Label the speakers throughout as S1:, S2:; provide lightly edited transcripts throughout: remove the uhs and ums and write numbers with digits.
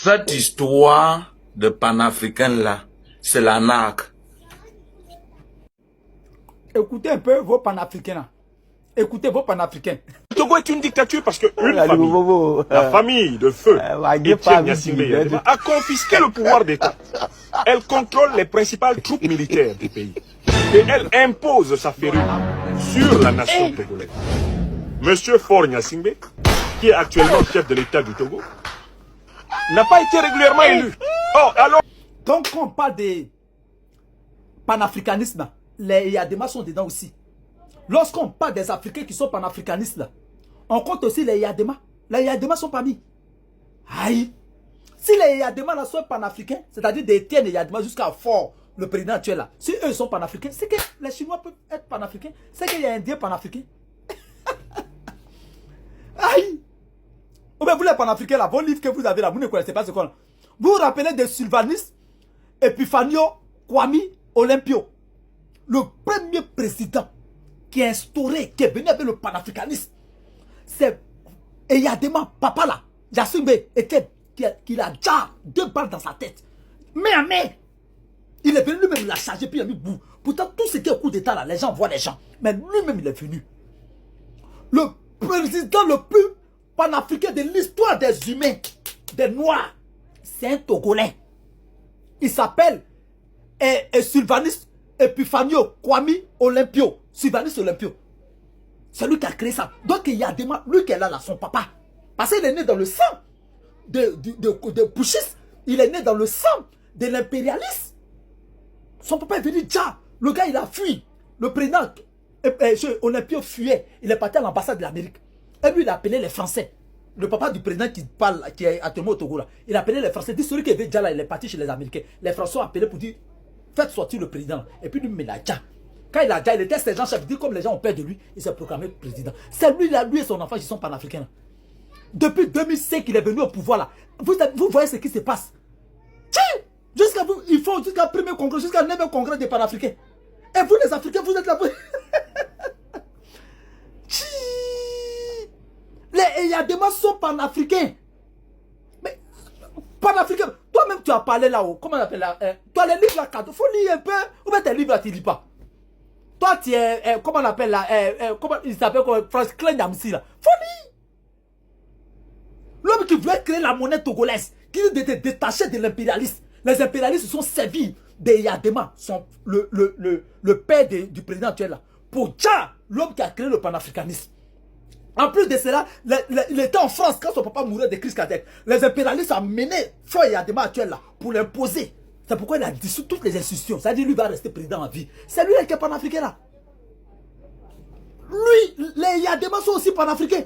S1: Cette histoire de panafricain-là, c'est la NAC.
S2: Écoutez un peu vos panafricains là. Écoutez vos panafricains.
S3: Le Togo est une dictature parce qu'une famille, la famille de feu, Etienne Gnassingbé Eyadema, a confisqué le pouvoir d'État. Elle contrôle les principales troupes militaires du pays. Et elle impose sa férule sur la nation togolaise. Monsieur Faure Gnassingbé, qui est actuellement chef de l'État du Togo, n'a pas été régulièrement élu. Oh, alors...
S2: Donc quand on parle de panafricanisme, les Eyadema sont dedans aussi. Lorsqu'on parle des Africains qui sont panafricanistes, là, on compte aussi les Eyadema. Les Eyadema sont parmi. Aïe. Si les Eyadema là sont panafricains, c'est-à-dire des Etienne Eyadema jusqu'à Faure, le président actuel là, si eux sont panafricains, c'est que les Chinois peuvent être panafricains, c'est qu'il y a un Indien panafricain. Aïe. Ou bien vous les panafricains là, vos livres que vous avez là, vous ne connaissez pas ce qu'on a. Vous vous rappelez de Sylvanus Epifanio Kwame Olympio, le premier président qui a instauré, qui est venu avec le panafricanisme. C'est Eyadema, papa là, Gnassingbé, était qu'il a déjà 2 balles dans sa tête. Mais à main, il est venu lui-même, il a chargé, puis il a mis bout. Pourtant, tout ce qui est au coup d'état là, les gens voient les gens. Mais lui-même, il est venu. Le président le plus panafricain de l'histoire des humains, des Noirs, c'est un Togolais. Il s'appelle Sylvanus Epifanio Kwame Olympio. Sylvanus Olympio. C'est lui qui a créé ça. Donc il y a des mains, lui qui est là, son papa. Parce qu'il est né dans le sang de Puchis. Il est né dans le sang de l'impérialisme. Son papa est venu déjà. Le gars, il a fui. Le président Olympio fuyait. Il est parti à l'ambassade de l'Amérique. Et lui, il a appelé les Français. Le papa du président qui parle, qui est actuellement au Togo là. Il a appelé les Français. Il dit celui qui est déjà là, il est parti chez les Américains. Les Français ont appelé pour dire faites sortir le président. Et puis lui, il a déjà. Quand il a déjà, il était sergent-chef. Il dit comme les gens ont peur de lui, il s'est proclamé président. C'est lui là, lui et son enfant qui sont panafricains. Depuis 2005 qu'il est venu au pouvoir là. Vous voyez ce qui se passe. Jusqu'à vous, il faut jusqu'à premier congrès, jusqu'à 9e congrès des panafricains. Et vous les Africains, vous êtes là. Les Eyadema sont panafricains. Mais panafricains, toi-même tu as parlé là-haut. Comment on appelle là? Toi les livres là, il faut lire un peu. Ou bien tes livres là, tu ne lis pas. Toi tu es, comment on appelle là? Comment il s'appelle Franklin Nyamsi là. Faut lire. L'homme qui voulait créer la monnaie togolaise, qui était détaché de l'impérialisme. Les impérialistes se sont servis des Eyadema, le père du président actuel là. Pour Dja, l'homme qui a créé le panafricanisme. En plus de cela, il était en France quand son papa mourait de crise cardiaque. Les impérialistes ont mené Faure Eyadema actuel là pour l'imposer. C'est pourquoi il a dissous toutes les institutions. Ça veut dire lui va rester président en vie. C'est lui qui est panafricain là. Lui, les Eyadema sont aussi panafricains.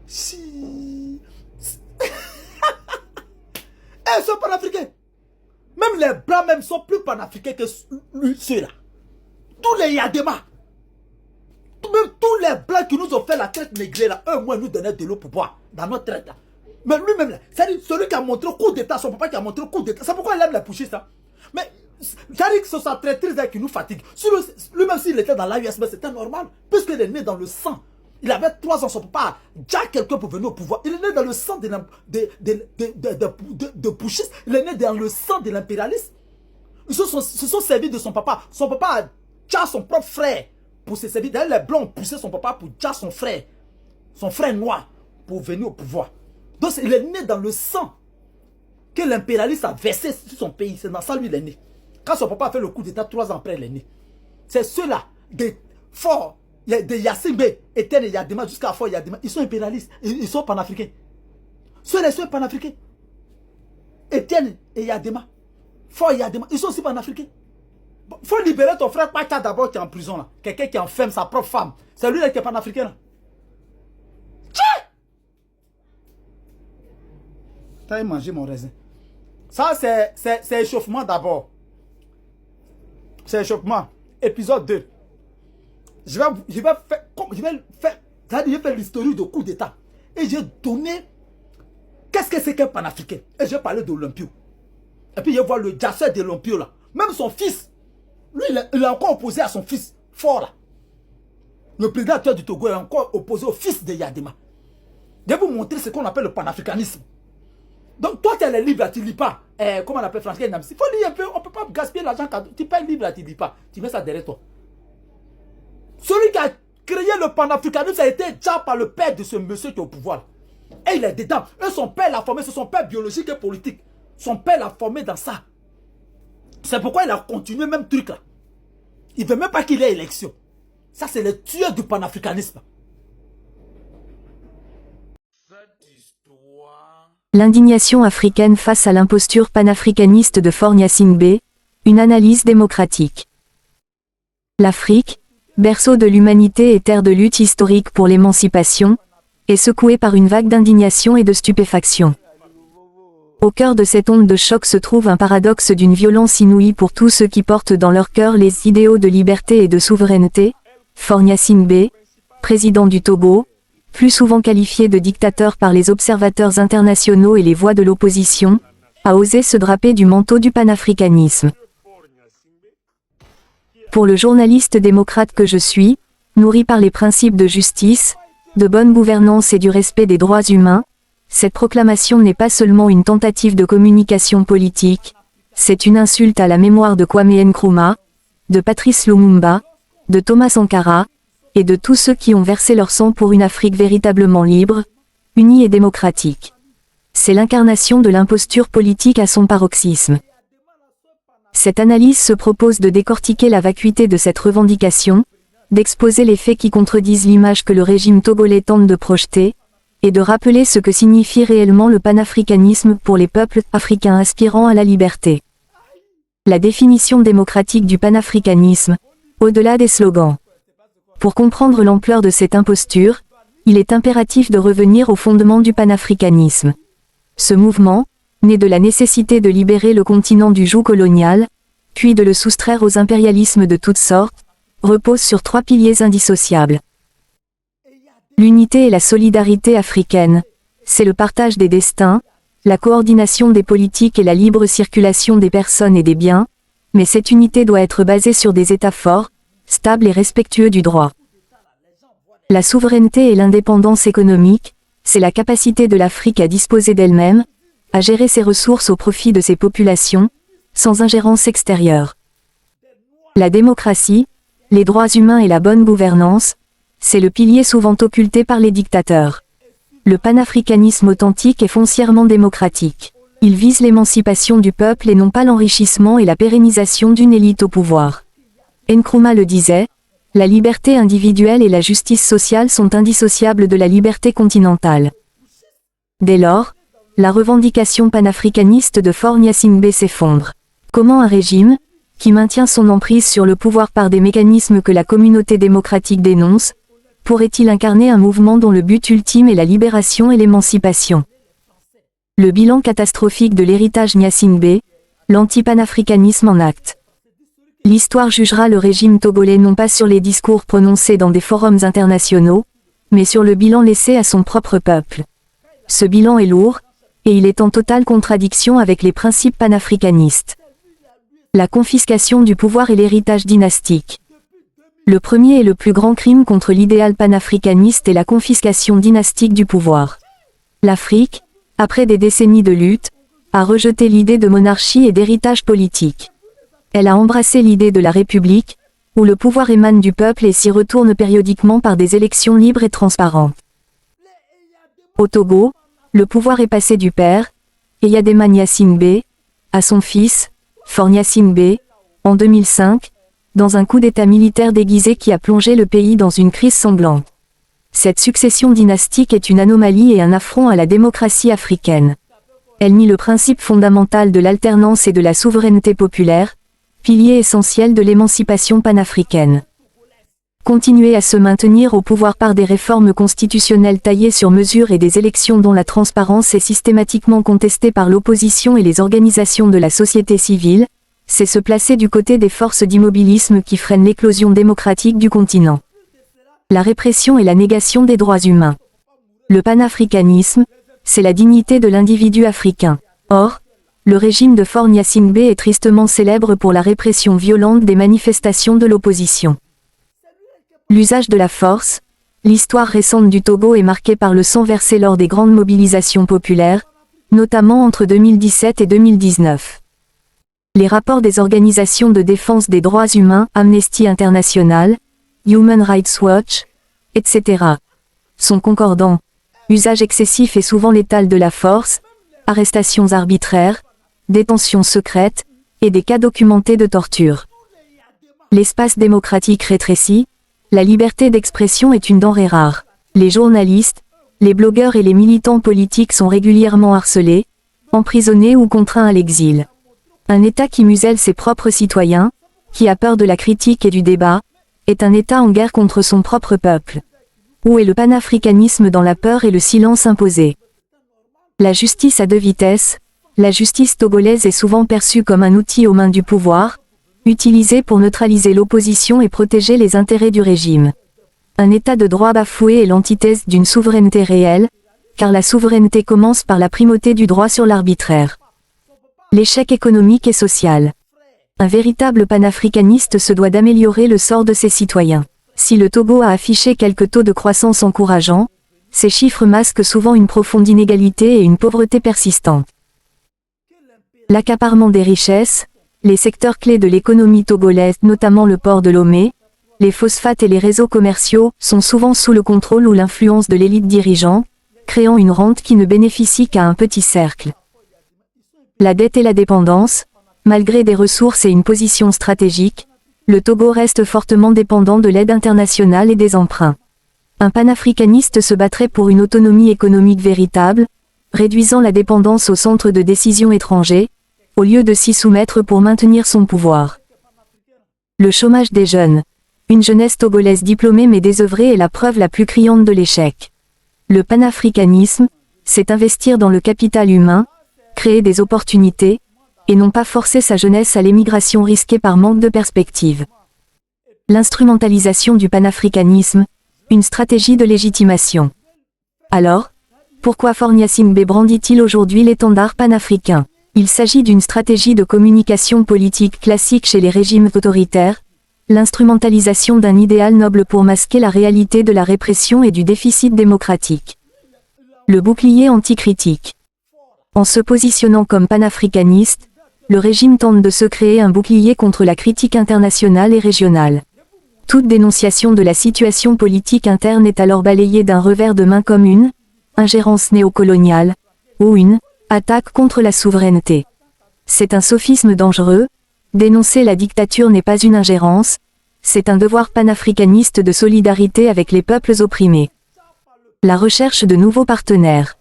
S2: Si. Ils sont panafricains. Même les blancs même sont plus panafricains que ceux-là. Tous les Eyadema. Même tous les blancs qui nous ont fait la traite négrée là, eux, moi, nous donnaient de l'eau pour boire dans notre traite là. Mais lui-même là, c'est celui qui a montré le coup d'état, son papa qui a montré le coup d'état. C'est pourquoi il aime les puchistes là. Mais c'est-à-dire que c'est sa traîtrise qui nous fatigue. Lui-même s'il était dans l'AUSB, c'était normal. Puisqu'il est né dans le sang. Il avait 3 ans, son papa a déjà quelqu'un pour venir au pouvoir. Il est né dans le sang de puchistes. Il est né dans le sang de l'impérialisme. Ils se sont servis de son papa. Son papa a déjà son propre frère pour se servir. D'ailleurs, les blancs ont poussé son papa pour déjà son frère noir, pour venir au pouvoir. Donc, il est né dans le sang que l'impérialiste a versé sur son pays. C'est dans ça lui il est né. Quand son papa a fait le coup d'état, 3 ans après, il est né. C'est ceux-là, des forts, de Gnassingbé, Etienne Eyadema, jusqu'à Faure Eyadema, ils sont impérialistes, ils sont panafricains. Ceux-là sont panafricains. Etienne Eyadema, Faure Eyadema, ils sont aussi panafricains. Il faut libérer ton frère Pacha d'abord qui est en prison là. Quelqu'un qui enferme sa propre femme. C'est lui là qui est panafricain là. T'as mangé mon raisin. Ça c'est échauffement d'abord. C'est échauffement. Épisode 2. Je vais faire l'historique de coup d'état. Et j'ai donné qu'est-ce que c'est qu'un panafricain. Et j'ai parlé d'Olympio. Et puis je vois le Djassé de l'Olympio là. Même son fils. Lui, il est encore opposé à son fils Faure là. Le président actuel du Togo est encore opposé au fils de Eyadema. Je vais vous montrer ce qu'on appelle le panafricanisme. Donc toi, tu as les livres là, tu ne lis pas. Comment on appelle François Namsi? Il faut lire un peu, on ne peut pas gaspiller l'argent quand tu payes un livre là, tu ne lis pas. Tu mets ça derrière toi. Celui qui a créé le panafricanisme, ça a été déjà par le père de ce monsieur qui est au pouvoir. Et il est dedans. Eux, son père l'a formé, c'est son père biologique et politique. Son père l'a formé dans ça. C'est pourquoi il a continué même truc là. Il ne veut même pas qu'il ait élection. Ça, c'est le tueur du panafricanisme.
S4: L'indignation africaine face à l'imposture panafricaniste de Faure Gnassingbé, une analyse démocratique. L'Afrique, berceau de l'humanité et terre de lutte historique pour l'émancipation, est secouée par une vague d'indignation et de stupéfaction. Au cœur de cette onde de choc se trouve un paradoxe d'une violence inouïe pour tous ceux qui portent dans leur cœur les idéaux de liberté et de souveraineté. Faure Gnassingbé, président du Togo, plus souvent qualifié de dictateur par les observateurs internationaux et les voix de l'opposition, a osé se draper du manteau du panafricanisme. Pour le journaliste démocrate que je suis, nourri par les principes de justice, de bonne gouvernance et du respect des droits humains, cette proclamation n'est pas seulement une tentative de communication politique, c'est une insulte à la mémoire de Kwame Nkrumah, de Patrice Lumumba, de Thomas Sankara, et de tous ceux qui ont versé leur sang pour une Afrique véritablement libre, unie et démocratique. C'est l'incarnation de l'imposture politique à son paroxysme. Cette analyse se propose de décortiquer la vacuité de cette revendication, d'exposer les faits qui contredisent l'image que le régime togolais tente de projeter, et de rappeler ce que signifie réellement le panafricanisme pour les peuples africains aspirant à la liberté. La définition démocratique du panafricanisme, au-delà des slogans. Pour comprendre l'ampleur de cette imposture, il est impératif de revenir aux fondements du panafricanisme. Ce mouvement, né de la nécessité de libérer le continent du joug colonial, puis de le soustraire aux impérialismes de toutes sortes, repose sur 3 piliers indissociables. L'unité et la solidarité africaine, c'est le partage des destins, la coordination des politiques et la libre circulation des personnes et des biens, mais cette unité doit être basée sur des États forts, stables et respectueux du droit. La souveraineté et l'indépendance économique, c'est la capacité de l'Afrique à disposer d'elle-même, à gérer ses ressources au profit de ses populations, sans ingérence extérieure. La démocratie, les droits humains et la bonne gouvernance, c'est le pilier souvent occulté par les dictateurs. Le panafricanisme authentique est foncièrement démocratique. Il vise l'émancipation du peuple et non pas l'enrichissement et la pérennisation d'une élite au pouvoir. Nkrumah le disait, la liberté individuelle et la justice sociale sont indissociables de la liberté continentale. Dès lors, la revendication panafricaniste de Faure Gnassingbé s'effondre. Comment un régime, qui maintient son emprise sur le pouvoir par des mécanismes que la communauté démocratique dénonce, pourrait-il incarner un mouvement dont le but ultime est la libération et l'émancipation? Le bilan catastrophique de l'héritage Gnassingbé, l'anti-panafricanisme en acte. L'histoire jugera le régime togolais non pas sur les discours prononcés dans des forums internationaux, mais sur le bilan laissé à son propre peuple. Ce bilan est lourd, et il est en totale contradiction avec les principes panafricanistes. La confiscation du pouvoir et l'héritage dynastique. Le premier et le plus grand crime contre l'idéal panafricaniste est la confiscation dynastique du pouvoir. L'Afrique, après des décennies de lutte, a rejeté l'idée de monarchie et d'héritage politique. Elle a embrassé l'idée de la République, où le pouvoir émane du peuple et s'y retourne périodiquement par des élections libres et transparentes. Au Togo, le pouvoir est passé du père, Eyadema Gnassingbé, à son fils, Faure Gnassingbé, en 2005, dans un coup d'état militaire déguisé qui a plongé le pays dans une crise sanglante. Cette succession dynastique est une anomalie et un affront à la démocratie africaine. Elle nie le principe fondamental de l'alternance et de la souveraineté populaire, pilier essentiel de l'émancipation panafricaine. Continuer à se maintenir au pouvoir par des réformes constitutionnelles taillées sur mesure et des élections dont la transparence est systématiquement contestée par l'opposition et les organisations de la société civile, c'est se placer du côté des forces d'immobilisme qui freinent l'éclosion démocratique du continent. La répression et la négation des droits humains. Le panafricanisme, c'est la dignité de l'individu africain. Or, le régime de Faure Gnassingbé est tristement célèbre pour la répression violente des manifestations de l'opposition. L'usage de la force, l'histoire récente du Togo est marquée par le sang versé lors des grandes mobilisations populaires, notamment entre 2017 et 2019. Les rapports des organisations de défense des droits humains, Amnesty International, Human Rights Watch, etc., sont concordants. Usage excessif et souvent létal de la force, arrestations arbitraires, détentions secrètes, et des cas documentés de torture. L'espace démocratique rétréci, la liberté d'expression est une denrée rare. Les journalistes, les blogueurs et les militants politiques sont régulièrement harcelés, emprisonnés ou contraints à l'exil. Un État qui muselle ses propres citoyens, qui a peur de la critique et du débat, est un État en guerre contre son propre peuple. Où est le panafricanisme dans la peur et le silence imposé? La justice à deux vitesses, la justice togolaise est souvent perçue comme un outil aux mains du pouvoir, utilisé pour neutraliser l'opposition et protéger les intérêts du régime. Un État de droit bafoué est l'antithèse d'une souveraineté réelle, car la souveraineté commence par la primauté du droit sur l'arbitraire. L'échec économique et social. Un véritable panafricaniste se doit d'améliorer le sort de ses citoyens. Si le Togo a affiché quelques taux de croissance encourageants, ces chiffres masquent souvent une profonde inégalité et une pauvreté persistante. L'accaparement des richesses, les secteurs clés de l'économie togolaise, notamment le port de Lomé, les phosphates et les réseaux commerciaux, sont souvent sous le contrôle ou l'influence de l'élite dirigeante, créant une rente qui ne bénéficie qu'à un petit cercle. La dette et la dépendance, malgré des ressources et une position stratégique, le Togo reste fortement dépendant de l'aide internationale et des emprunts. Un panafricaniste se battrait pour une autonomie économique véritable, réduisant la dépendance aux centres de décision étrangers, au lieu de s'y soumettre pour maintenir son pouvoir. Le chômage des jeunes. Une jeunesse togolaise diplômée mais désœuvrée est la preuve la plus criante de l'échec. Le panafricanisme, c'est investir dans le capital humain, créer des opportunités, et non pas forcer sa jeunesse à l'émigration risquée par manque de perspective. L'instrumentalisation du panafricanisme, une stratégie de légitimation. Alors, pourquoi Faure Gnassingbé brandit-il aujourd'hui l'étendard panafricain? Il s'agit d'une stratégie de communication politique classique chez les régimes autoritaires, l'instrumentalisation d'un idéal noble pour masquer la réalité de la répression et du déficit démocratique. Le bouclier anticritique. En se positionnant comme panafricaniste, le régime tente de se créer un bouclier contre la critique internationale et régionale. Toute dénonciation de la situation politique interne est alors balayée d'un revers de main comme une ingérence néocoloniale, ou une attaque contre la souveraineté. C'est un sophisme dangereux. Dénoncer la dictature n'est pas une ingérence, c'est un devoir panafricaniste de solidarité avec les peuples opprimés. La recherche de nouveaux partenaires.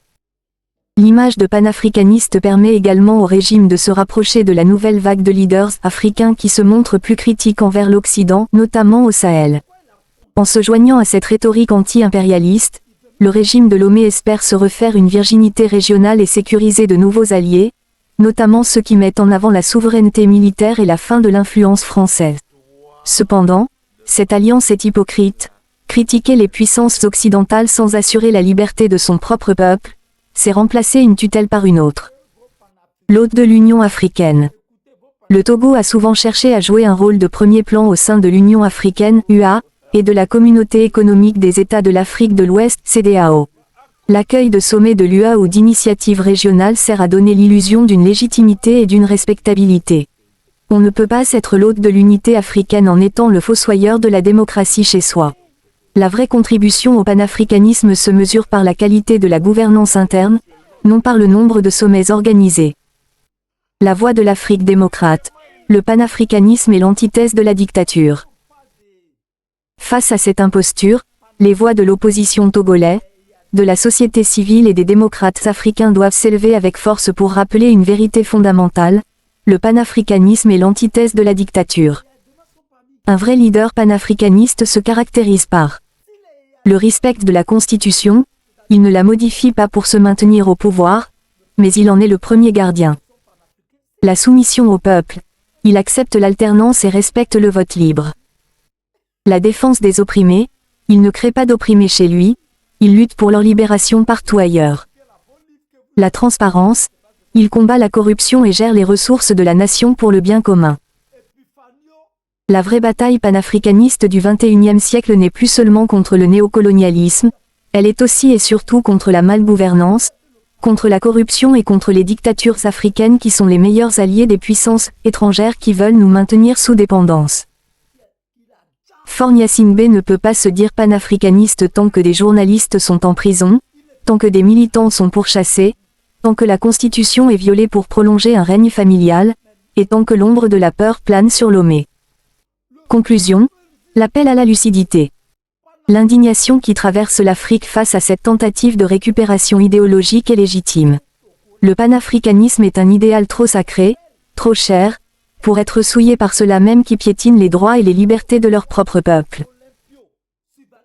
S4: L'image de panafricaniste permet également au régime de se rapprocher de la nouvelle vague de leaders africains qui se montrent plus critiques envers l'Occident, notamment au Sahel. En se joignant à cette rhétorique anti-impérialiste, le régime de Lomé espère se refaire une virginité régionale et sécuriser de nouveaux alliés, notamment ceux qui mettent en avant la souveraineté militaire et la fin de l'influence française. Cependant, cette alliance est hypocrite. Critiquer les puissances occidentales sans assurer la liberté de son propre peuple, c'est remplacer une tutelle par une autre. L'hôte de l'Union africaine. Le Togo a souvent cherché à jouer un rôle de premier plan au sein de l'Union africaine, UA, et de la Communauté économique des États de l'Afrique de l'Ouest, CEDEAO. L'accueil de sommets de l'UA ou d'initiatives régionales sert à donner l'illusion d'une légitimité et d'une respectabilité. On ne peut pas être l'hôte de l'unité africaine en étant le fossoyeur de la démocratie chez soi. La vraie contribution au panafricanisme se mesure par la qualité de la gouvernance interne, non par le nombre de sommets organisés. La voix de l'Afrique démocrate. Le panafricanisme est l'antithèse de la dictature. Face à cette imposture, les voix de l'opposition togolaise, de la société civile et des démocrates africains doivent s'élever avec force pour rappeler une vérité fondamentale: le panafricanisme est l'antithèse de la dictature. Un vrai leader panafricaniste se caractérise par le respect de la Constitution. Il ne la modifie pas pour se maintenir au pouvoir, mais il en est le premier gardien. La soumission au peuple. Il accepte l'alternance et respecte le vote libre. La défense des opprimés. Il ne crée pas d'opprimés chez lui, il lutte pour leur libération partout ailleurs. La transparence. Il combat la corruption et gère les ressources de la nation pour le bien commun. La vraie bataille panafricaniste du XXIe siècle n'est plus seulement contre le néocolonialisme, elle est aussi et surtout contre la malgouvernance, contre la corruption et contre les dictatures africaines qui sont les meilleurs alliés des puissances étrangères qui veulent nous maintenir sous dépendance. Faure Gnassingbé ne peut pas se dire panafricaniste tant que des journalistes sont en prison, tant que des militants sont pourchassés, tant que la Constitution est violée pour prolonger un règne familial, et tant que l'ombre de la peur plane sur Lomé. Conclusion, l'appel à la lucidité. L'indignation qui traverse l'Afrique face à cette tentative de récupération idéologique est légitime. Le panafricanisme est un idéal trop sacré, trop cher, pour être souillé par ceux-là même qui piétinent les droits et les libertés de leur propre peuple.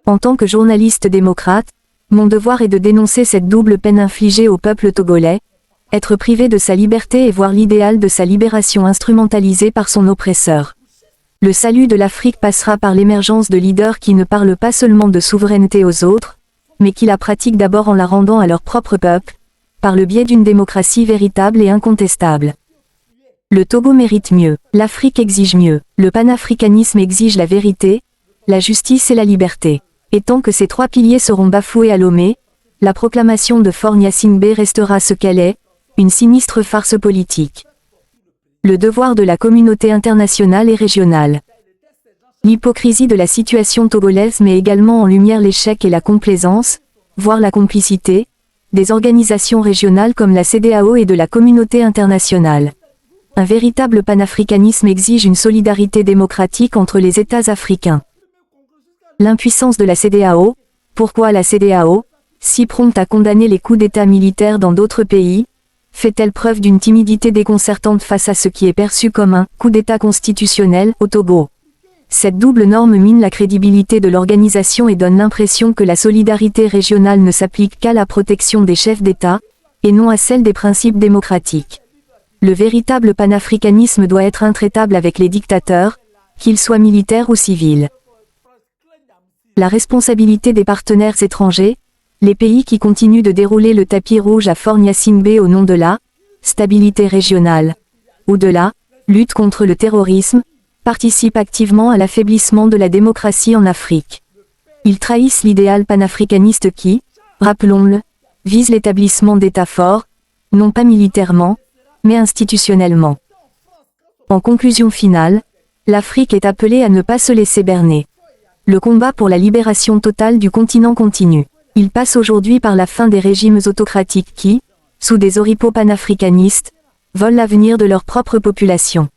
S4: En tant que journaliste démocrate, mon devoir est de dénoncer cette double peine infligée au peuple togolais, être privé de sa liberté et voir l'idéal de sa libération instrumentalisé par son oppresseur. Le salut de l'Afrique passera par l'émergence de leaders qui ne parlent pas seulement de souveraineté aux autres, mais qui la pratiquent d'abord en la rendant à leur propre peuple, par le biais d'une démocratie véritable et incontestable. Le Togo mérite mieux, l'Afrique exige mieux, le panafricanisme exige la vérité, la justice et la liberté. Et tant que ces trois piliers seront bafoués à Lomé, la proclamation de Faure Gnassingbé restera ce qu'elle est, une sinistre farce politique. Le devoir de la communauté internationale et régionale. L'hypocrisie de la situation togolaise met également en lumière l'échec et la complaisance, voire la complicité, des organisations régionales comme la CEDEAO et de la communauté internationale. Un véritable panafricanisme exige une solidarité démocratique entre les États africains. L'impuissance de la CEDEAO, pourquoi la CEDEAO, si prompte à condamner les coups d'État militaires dans d'autres pays, fait-elle preuve d'une timidité déconcertante face à ce qui est perçu comme un coup d'État constitutionnel au Togo? Cette double norme mine la crédibilité de l'organisation et donne l'impression que la solidarité régionale ne s'applique qu'à la protection des chefs d'État, et non à celle des principes démocratiques. Le véritable panafricanisme doit être intraitable avec les dictateurs, qu'ils soient militaires ou civils. La responsabilité des partenaires étrangers, les pays qui continuent de dérouler le tapis rouge à Faure Gnassingbé au nom de la stabilité régionale, ou de la lutte contre le terrorisme, participent activement à l'affaiblissement de la démocratie en Afrique. Ils trahissent l'idéal panafricaniste qui, rappelons-le, vise l'établissement d'États forts, non pas militairement, mais institutionnellement. En conclusion finale, l'Afrique est appelée à ne pas se laisser berner. Le combat pour la libération totale du continent continue. Il passe aujourd'hui par la fin des régimes autocratiques qui, sous des oripeaux panafricanistes, volent l'avenir de leur propre population.